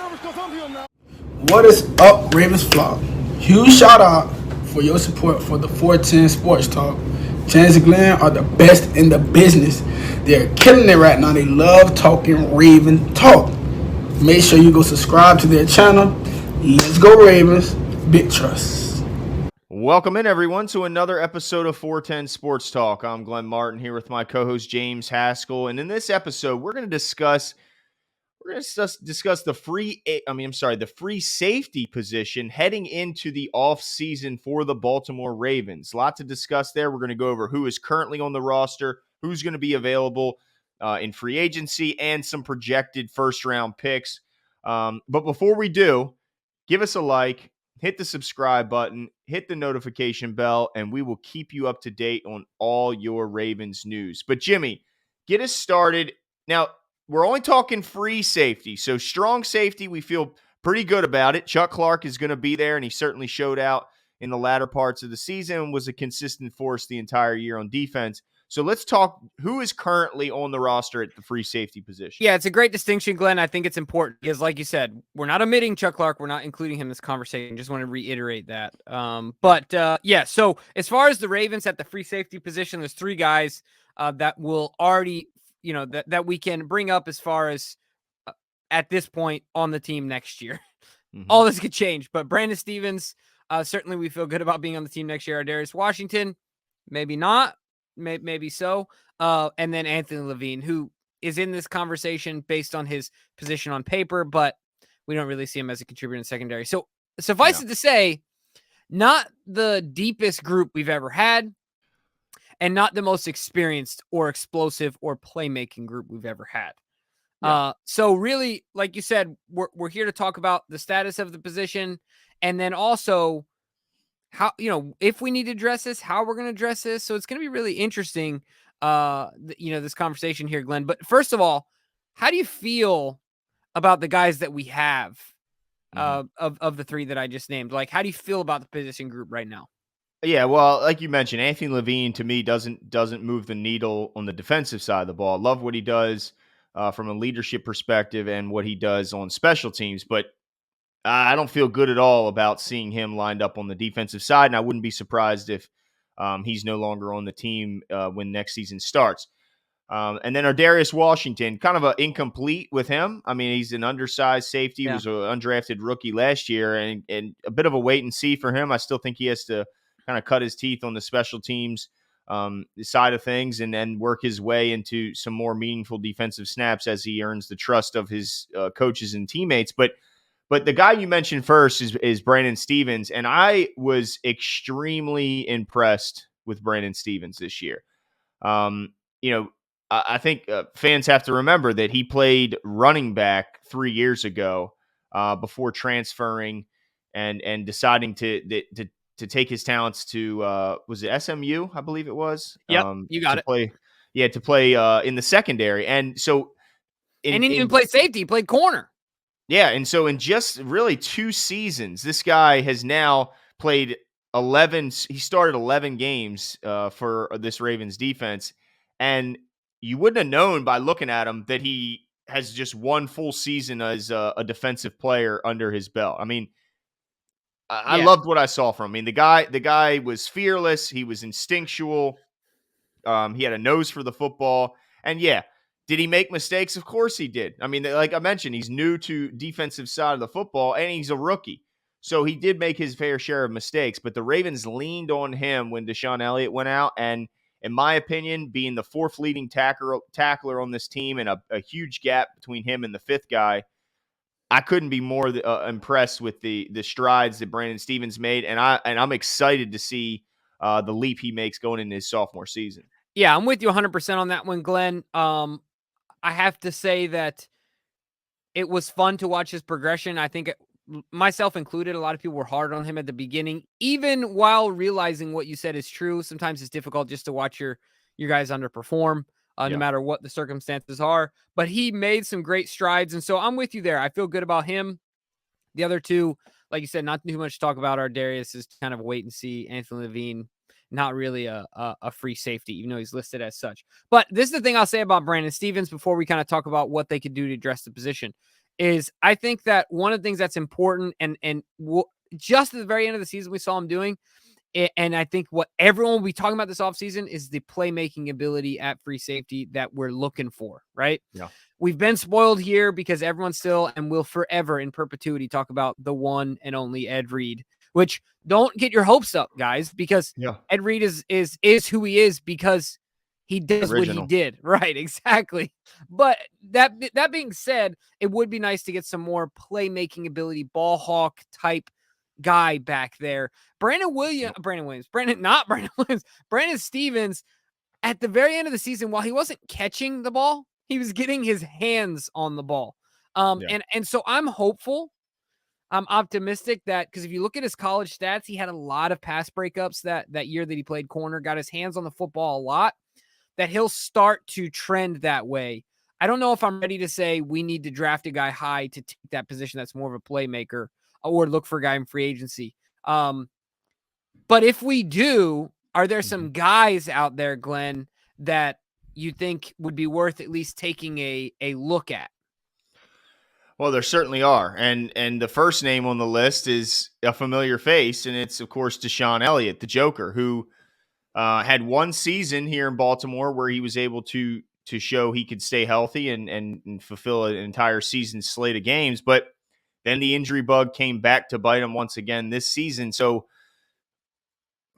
What is up, Ravens Flock? Huge shout out for your support for the 410 Sports Talk. James and Glenn are the best in the business. They're killing it right now. They love talking Raven talk. Make sure you go subscribe to their channel. Let's go Ravens. Big trust. Welcome in, everyone, to another episode of 410 Sports Talk. I'm Glenn Martin here with my co-host James Haskell, and in this episode, we're going to discuss the free safety position heading into the offseason for the Baltimore Ravens. A lot to discuss there. We're going to go over who is currently on the roster, who's going to be available in free agency, and some projected first-round picks. But before we do, give us a like, hit the subscribe button, hit the notification bell, and we will keep you up to date on all your Ravens news. But Jimmy, get us started. Now, we're only talking free safety. So strong safety, we feel pretty good about it. Chuck Clark is going to be there, and he certainly showed out in the latter parts of the season and was a consistent force the entire year on defense. So let's talk who is currently on the roster at the free safety position. Yeah, it's a great distinction, Glenn. I think it's important because, like you said, we're not omitting Chuck Clark. We're not including him in this conversation. Just want to reiterate that. So as far as the Ravens at the free safety position, there's three guys that will already, that we can bring up as far as at this point on the team next year. Mm-hmm. All this could change, but Brandon Stephens, certainly we feel good about being on the team next year. Darius Washington, maybe not. Maybe so. And then Anthony Levine, who is in this conversation based on his position on paper, but we don't really see him as a contributor in secondary. So suffice it to say, not the deepest group we've ever had, and not the most experienced or explosive or playmaking group we've ever had. Yeah. So really, like you said, we're here to talk about the status of the position, and then also how, if we need to address this, how we're going to address this. So it's going to be really interesting, this conversation here, Glenn. But first of all, how do you feel about the guys that we have of the three that I just named? Like, how do you feel about the position group right now? Yeah, well, like you mentioned, Anthony Levine to me doesn't move the needle on the defensive side of the ball. I love what he does from a leadership perspective and what he does on special teams, but I don't feel good at all about seeing him lined up on the defensive side, and I wouldn't be surprised if he's no longer on the team when next season starts. And then our Darius Washington, kind of incomplete with him. I mean, he's an undersized safety. He was an undrafted rookie last year, and a bit of a wait and see for him. I still think he has to kind of cut his teeth on the special teams side of things and then work his way into some more meaningful defensive snaps as he earns the trust of his coaches and teammates. But the guy you mentioned first is Brandon Stephens, and I was extremely impressed with Brandon Stephens this year. I think fans have to remember that he played running back 3 years ago before transferring and deciding to take his talents to was it SMU? I believe it was. Yep, you got it. To play in the secondary, and so he didn't even play safety; he played corner. Yeah, and so in just really 2 seasons, this guy has now played 11. He started 11 games for this Ravens defense, and you wouldn't have known by looking at him that he has just one full season as a defensive player under his belt. I mean, I loved what I saw from him. I mean, the guy was fearless. He was instinctual. He had a nose for the football, and did he make mistakes? Of course he did. I mean, like I mentioned, he's new to defensive side of the football, and he's a rookie. So he did make his fair share of mistakes, but the Ravens leaned on him when Deshaun Elliott went out. And in my opinion, being the fourth leading tackler on this team and a huge gap between him and the fifth guy, I couldn't be more impressed with the strides that Brandon Stephens made. And I'm excited to see the leap he makes going into his sophomore season. Yeah, I'm with you 100% on that one, Glenn. I have to say that it was fun to watch his progression. I think myself included, a lot of people were hard on him at the beginning, even while realizing what you said is true. Sometimes it's difficult just to watch your guys underperform, no matter what the circumstances are. But he made some great strides, and so I'm with you there. I feel good about him. The other two, like you said, not too much to talk about. Our Darius is kind of a wait and see. Anthony Levine, not really a free safety, even though he's listed as such. But this is the thing I'll say about Brandon Stephens before we kind of talk about what they could do to address the position. is I think that one of the things that's important just at the very end of the season we saw him doing, and I think what everyone will be talking about this offseason is the playmaking ability at free safety that we're looking for, right? Yeah. We've been spoiled here because everyone still and will forever in perpetuity talk about the one and only Ed Reid, which don't get your hopes up, guys, because Yeah. Ed Reid is who he is because he does what he Original. did. Right, exactly. But that being said, it would be nice to get some more playmaking ability, ball hawk type guy back there. Brandon Stevens at the very end of the season, while he wasn't catching the ball, he was getting his hands on the ball. Yeah. And so I'm hopeful. I'm optimistic that because if you look at his college stats, he had a lot of pass breakups that year that he played corner, got his hands on the football a lot, that he'll start to trend that way. I don't know if I'm ready to say we need to draft a guy high to take that position that's more of a playmaker or look for a guy in free agency. But if we do, are there some guys out there, Glenn, that you think would be worth at least taking a look at? Well, there certainly are. And the first name on the list is a familiar face, and it's, of course, Deshaun Elliott, the Joker, who had one season here in Baltimore where he was able to show he could stay healthy and fulfill an entire season slate of games. But then the injury bug came back to bite him once again this season. So,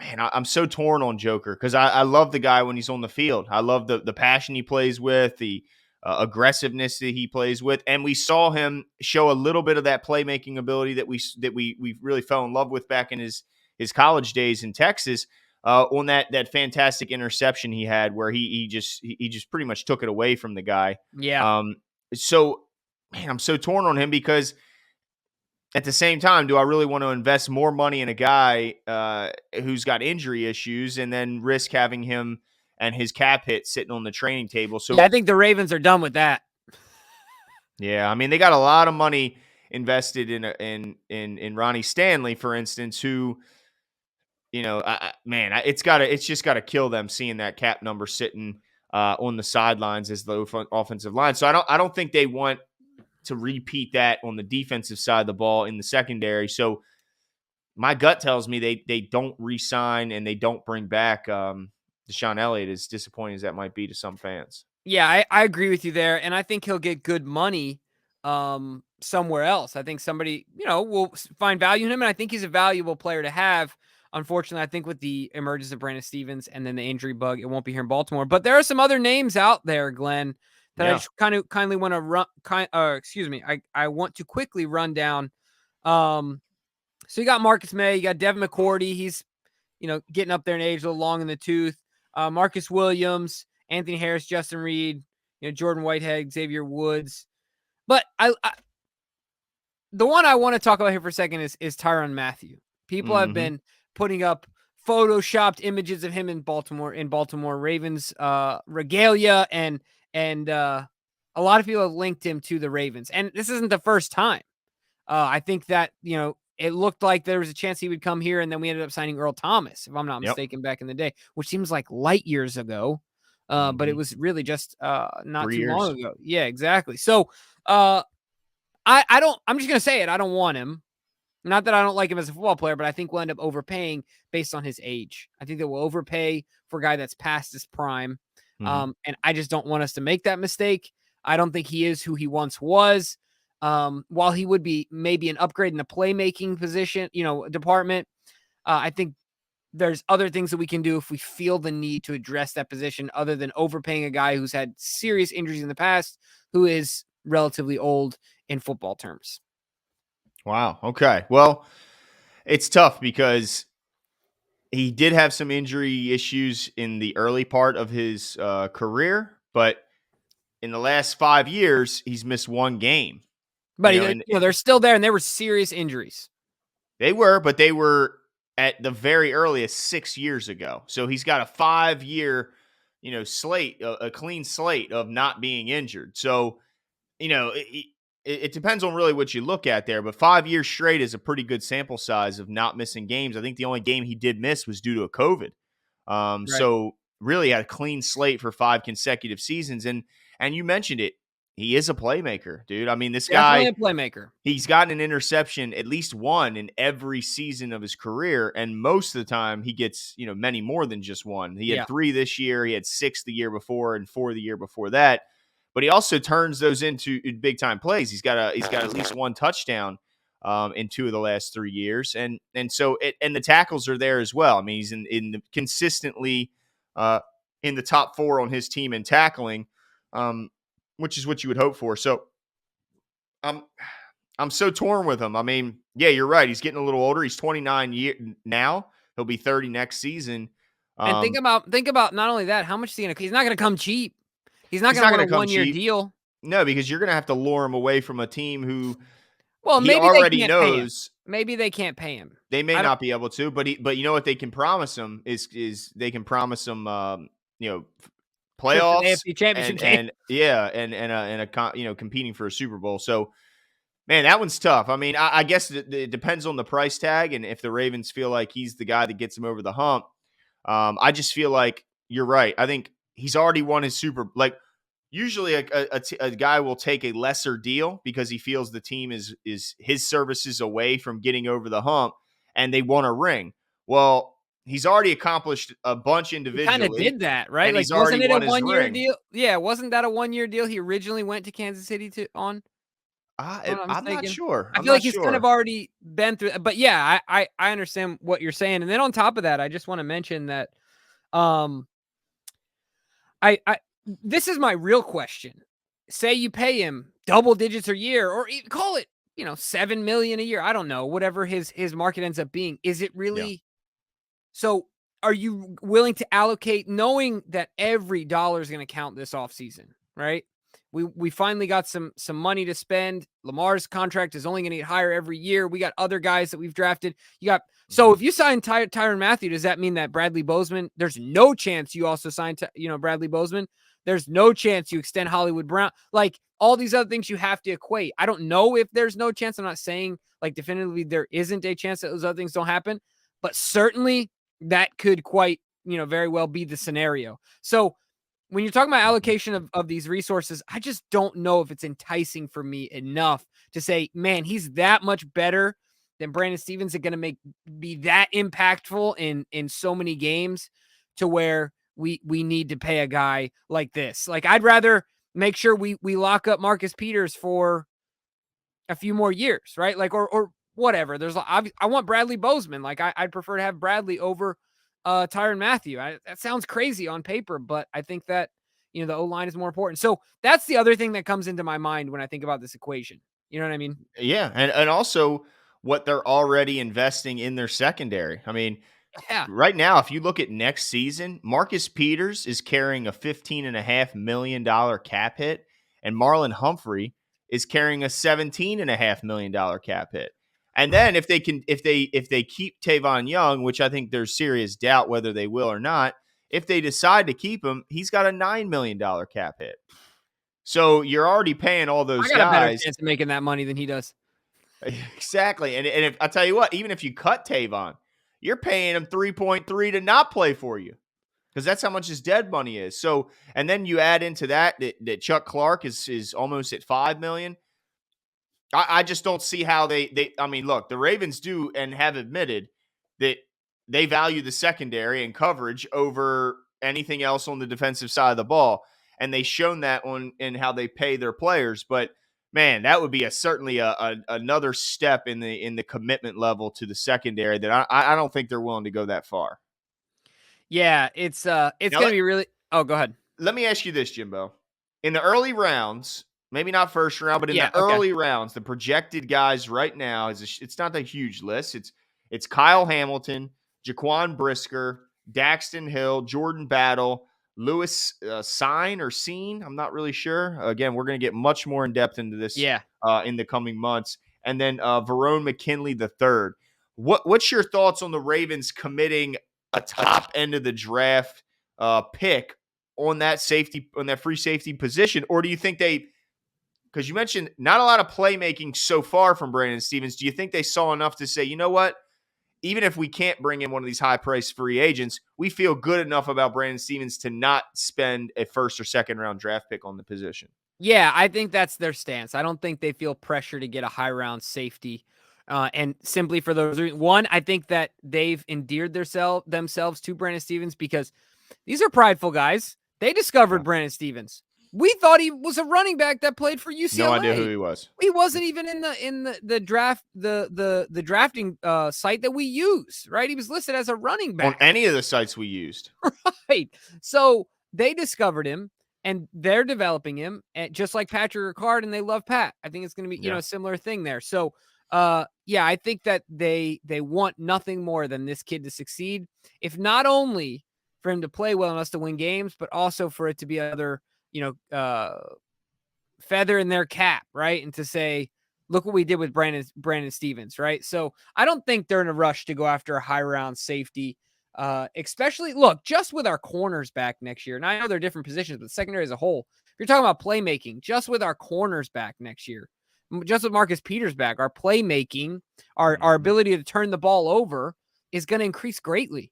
man, I'm so torn on Joker because I love the guy when he's on the field. I love the passion he plays with, the aggressiveness that he plays with, and we saw him show a little bit of that playmaking ability that we really fell in love with back in his college days in Texas. On that fantastic interception he had, where he just pretty much took it away from the guy. Yeah. So, man, I'm so torn on him because at the same time, do I really want to invest more money in a guy who's got injury issues and then risk having him and his cap hit sitting on the training table? So, Yeah, I think the Ravens are done with that. yeah, I mean, they got a lot of money invested in Ronnie Stanley, for instance, who, it's just got to kill them seeing that cap number sitting on the sidelines as the offensive line. So I don't think they want to repeat that on the defensive side of the ball in the secondary. So my gut tells me they don't re-sign and they don't bring back Deshaun Elliott, as disappointing as that might be to some fans. Yeah, I agree with you there, and I think he'll get good money somewhere else. I think somebody, will find value in him, and I think he's a valuable player to have. Unfortunately, I think with the emergence of Brandon Stevens and then the injury bug, it won't be here in Baltimore. But there are some other names out there, Glenn, that I just kindly want to run. I want to quickly run down. So you got Marcus May, you got Devin McCourty. He's, getting up there in age, a little long in the tooth. Marcus Williams, Anthony Harris, Justin Reid, Jordan Whitehead, Xavier Woods. But the one I want to talk about here for a second is Tyron Matthew. People have been putting up photoshopped images of him in Baltimore Ravens regalia, and a lot of people have linked him to the Ravens. And this isn't the first time. I think that, it looked like there was a chance he would come here, and then we ended up signing Earl Thomas, if I'm not mistaken, back in the day, which seems like light years ago. But it was really just not 3 too years. long ago. Yeah, exactly. So I'm just going to say it. I don't want him. Not that I don't like him as a football player, but I think we'll end up overpaying based on his age. I think that we'll overpay for a guy that's past his prime. And I just don't want us to make that mistake. I don't think he is who he once was. While he would be maybe an upgrade in the playmaking position, department, I think there's other things that we can do if we feel the need to address that position other than overpaying a guy who's had serious injuries in the past, who is relatively old in football terms. Wow. Okay. Well, it's tough because he did have some injury issues in the early part of his career, but in the last 5 years, he's missed one game. But they're still there, and there were serious injuries. They were at the very earliest 6 years ago. So he's got a 5-year, slate, a clean slate of not being injured. So, it depends on really what you look at there, but 5 years straight is a pretty good sample size of not missing games. I think the only game he did miss was due to a COVID. Right. So really had a clean slate for 5 consecutive seasons. And you mentioned it. he is a playmaker, dude. I mean, this Definitely guy, a playmaker. he's gotten an interception, at least one in every season of his career. And most of the time he gets, many more than just one. He had Yeah. 3 this year. He had 6 the year before and 4 the year before that. But he also turns those into big time plays. He's got at least one touchdown in 2 of the last 3 years. And so and the tackles are there as well. I mean, he's consistently in the top 4 on his team in tackling, which is what you would hope for. So I'm so torn with him. I mean, yeah, you're right. He's getting a little older. He's 29 now. He'll be 30 next season. And think about not only that, how much is he gonna? He's not gonna come cheap. He's not He's gonna not want gonna a come 1-year cheap. deal. No, because you're going to have to lure him away from a team who Well, he maybe they already can't pay him. knows Maybe they can't pay him. they may I don't- not be able to. But you know what they can promise him is they can promise him Trips to the playoffs AFC Championship game. and competing for a Super Bowl. So man, that one's tough. I mean, I guess it depends on the price tag and if the Ravens feel like he's the guy that gets them over the hump. I just feel like you're right. I think he's already won his usually a guy will take a lesser deal because he feels the team is his services away from getting over the hump and they want a ring. Well, he's already accomplished a bunch He kind individually. of did that, right? And Like, he's already wasn't it a won his 1-year ring. deal? Yeah, wasn't that a 1-year deal? He originally went to Kansas City on. If I'm not I'm not mistaken. sure. I I'm feel not like he's sure. kind of already been through. But yeah, I understand what you're saying. And then on top of that, I just want to mention that, I this is my real question. Say you pay him double digits a year, or call it, $7 million a year. I don't know, whatever his market ends up being. Is it really? So are you willing to allocate, knowing that every dollar is going to count this offseason, right? We finally got some money to spend. Lamar's contract is only going to get higher every year. We got other guys that we've drafted. So if you sign Tyron Matthew, does that mean that Bradley Bozeman? There's no chance you also sign Bradley Bozeman. There's no chance you extend Hollywood Brown. Like, all these other things you have to equate. I don't know if there's no chance. I'm not saying like definitively there isn't a chance that those other things don't happen, but certainly that could quite, very well be the scenario. So when you're talking about allocation of these resources, I just don't know if it's enticing for me enough to say, man, he's that much better than Brandon Stevens. Is going to be that impactful in so many games to where we need to pay a guy like this. Like, I'd rather make sure we lock up Marcus Peters for a few more years, right? Like, or whatever. I want Bradley Bozeman. Like, I'd prefer to have Bradley over Tyron Matthew. That sounds crazy on paper, but I think that, the O-line is more important. So that's the other thing that comes into my mind when I think about this equation. You know what I mean? Yeah, and also what they're already investing in their secondary. I mean, Yeah. right now, if you look at next season, Marcus Peters is carrying a $15.5 million cap hit, and Marlon Humphrey is carrying a $17.5 million cap hit. And then if they keep Tavon Young, which I think there's serious doubt whether they will or not, if they decide to keep him, he's got a $9 million cap hit. So you're already paying all those I got a better guys. chance of making that money than he does. Exactly. And if I tell you what, even if you cut Tavon, you're paying him 3.3 to not play for you, because that's how much his dead money is. So, and then you add into that Chuck Clark is almost at $5 million. I just don't see how I mean, look, the Ravens do and have admitted that they value the secondary and coverage over anything else on the defensive side of the ball. And they've shown that in how they pay their players. But man, that would be certainly another step in the commitment level to the secondary that I don't think they're willing to go that far. Yeah, it's going to be really. Oh, go ahead. Let me ask you this, Jimbo. In the early rounds, maybe not first round, but in the early rounds, the projected guys right now it's not a huge list. It's Kyle Hamilton, Jaquan Brisker, Daxton Hill, Jordan Battle, Lewis Sign or Scene. I'm not really sure. Again, we're going to get much more in depth into this in the coming months. And then Verone McKinley III. What's your thoughts on the Ravens committing a top end of the draft pick on that free safety position? Or do you think because you mentioned not a lot of playmaking so far from Brandon Stevens, do you think they saw enough to say, you know what, even if we can't bring in one of these high-priced free agents, we feel good enough about Brandon Stevens to not spend a first or second round draft pick on the position. Yeah, I think that's their stance. I don't think they feel pressure to get a high round safety. And simply for those reasons, one, I think that they've endeared themselves to Brandon Stevens because these are prideful guys. They discovered Brandon Stevens. We thought he was a running back that played for UCLA. No idea who he was. He wasn't even in the draft the drafting site that we use, right? He was listed as a running back On any of the sites we used. Right. So they discovered him and they're developing him, and just like Patrick Ricard, and they love Pat. I think it's going to be a similar thing there. So yeah, I think that they want nothing more than this kid to succeed, if not only for him to play well enough to win games, but also for it to be another feather in their cap, right? And to say, look what we did with Brandon Stevens, right? So I don't think they're in a rush to go after a high round safety, especially, look, just with our corners back next year. And I know they're different positions, but the secondary as a whole, if you're talking about playmaking, just with our corners back next year, just with Marcus Peters back, our playmaking, our ability to turn the ball over is going to increase greatly.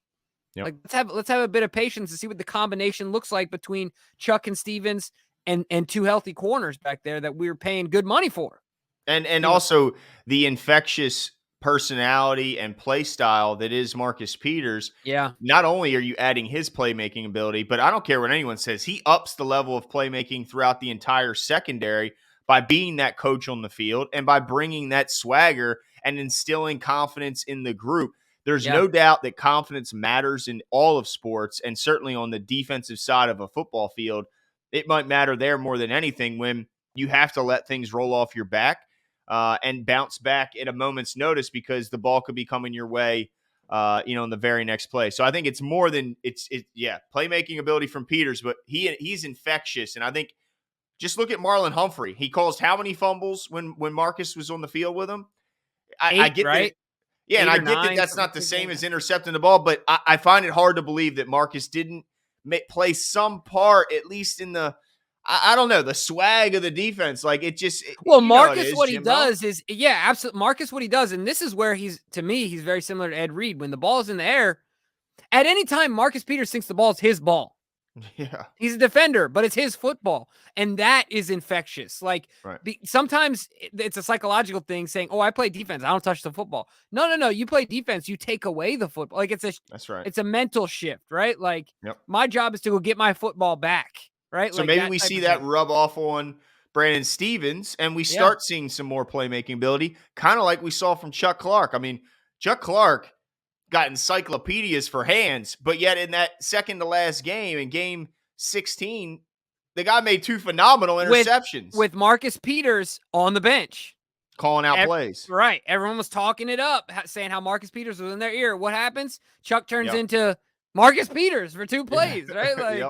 Yep. Like let's have a bit of patience to see what the combination looks like between Chuck and Stevens and two healthy corners back there that we were paying good money for. And also the infectious personality and play style that is Marcus Peters. Yeah. Not only are you adding his playmaking ability, but I don't care what anyone says, he ups the level of playmaking throughout the entire secondary by being that coach on the field and by bringing that swagger and instilling confidence in the group. There's no doubt that confidence matters in all of sports, and certainly on the defensive side of a football field, it might matter there more than anything when you have to let things roll off your back and bounce back at a moment's notice because the ball could be coming your way, in the very next play. So I think it's more than playmaking ability from Peters, but he's infectious. And I think just look at Marlon Humphrey. He caused how many fumbles when Marcus was on the field with him? I get right? that. Yeah, and I get that that's not the same as intercepting the ball, but I find it hard to believe that Marcus didn't play some part, at least in the, I don't know, the swag of the defense. Like it just. Well, Marcus, what he does is, absolutely. Marcus, what he does, and this is where he's very similar to Ed Reed. When the ball is in the air, at any time, Marcus Peters thinks the ball is his ball. Yeah. He's a defender, but it's his football. And that is infectious. Like sometimes it's a psychological thing saying, oh, I play defense. I don't touch the football. No. You play defense. You take away the football. Like that's right. It's a mental shift, right? Like my job is to go get my football back. Right. So like maybe we see that rub off on Brandon Stevens and we start seeing some more playmaking ability, kind of like we saw from Chuck Clark. I mean, Chuck Clark got encyclopedias for hands, but yet in that second to last game, in game 16, the guy made two phenomenal interceptions. With Marcus Peters on the bench. Calling out plays. Right. Everyone was talking it up, saying how Marcus Peters was in their ear. What happens? Chuck turns into Marcus Peters for two plays, right? Like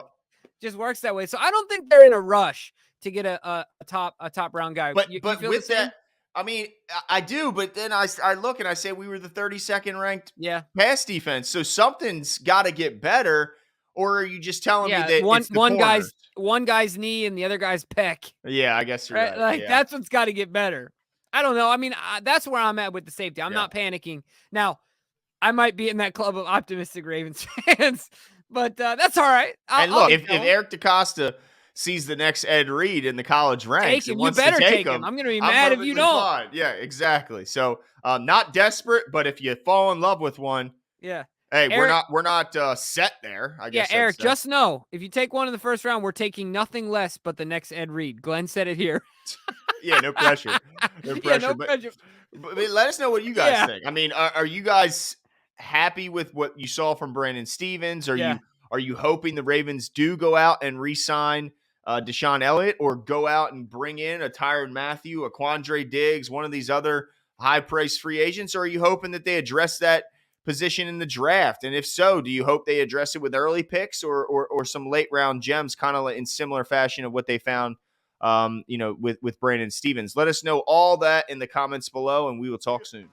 just works that way. So I don't think they're in a rush to get a top round guy. But with that, I mean, I do, but then I look and I say we were the 32nd ranked pass defense. So something's got to get better, or are you just telling me that one guy's knee and the other guy's pec? Yeah, I guess you're right. Like that's what's got to get better. I don't know. I mean, that's where I'm at with the safety. I'm not panicking. Now, I might be in that club of optimistic Ravens fans, but that's all right. If Eric DeCosta sees the next Ed Reed in the college ranks, you better take him. I'm going to be mad if you don't. Fine. Yeah, exactly. So not desperate, but if you fall in love with one, hey, Eric, we're not set there. I guess. Yeah, Eric, just know if you take one in the first round, we're taking nothing less but the next Ed Reed. Glenn said it here. Yeah, no pressure. No pressure. But let us know what you guys think. I mean, are you guys happy with what you saw from Brandon Stevens? Are you hoping the Ravens do go out and re-sign Deshaun Elliott, or go out and bring in a Tyron Matthew, a Quandre Diggs, one of these other high-priced free agents? Or are you hoping that they address that position in the draft? And if so, do you hope they address it with early picks or some late-round gems, kind of in similar fashion of what they found with Brandon Stevens? Let us know all that in the comments below, and we will talk soon.